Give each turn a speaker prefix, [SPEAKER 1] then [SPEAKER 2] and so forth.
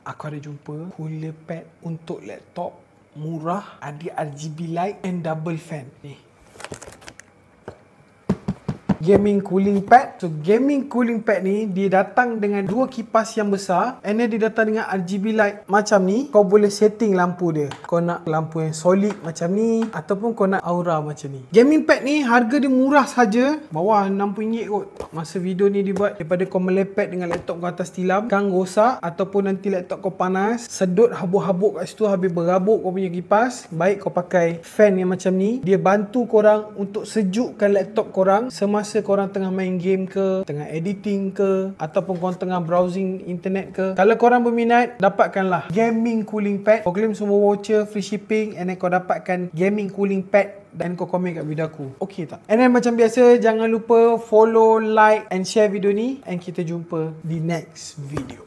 [SPEAKER 1] aku ada jumpa cooler pad untuk laptop murah, ada RGB light and double fan. Ni gaming cooling pad. So gaming cooling pad ni dia datang dengan dua kipas yang besar, and then dia datang dengan RGB light macam ni. Kau boleh setting lampu dia. Kau nak lampu yang solid macam ni ataupun kau nak aura macam ni. Gaming pad ni harga dia murah saja, bawah RM60 kot. Masa video ni dibuat, daripada kau melepet dengan laptop kau atas tilam, kan rosak ataupun nanti laptop kau panas, sedut habuk-habuk kat situ, habis berabuk kau punya kipas. Baik kau pakai fan yang macam ni, dia bantu korang untuk sejukkan laptop korang semasa korang tengah main game ke, tengah editing ke, ataupun korang tengah browsing internet ke. Kalau korang berminat, dapatkanlah gaming cooling pad. Kau claim semua voucher, free shipping, and then kau dapatkan gaming cooling pad dan kau komen kat video aku. Okay tak? And then macam biasa, jangan lupa follow, like and share video ni, and kita jumpa di next video.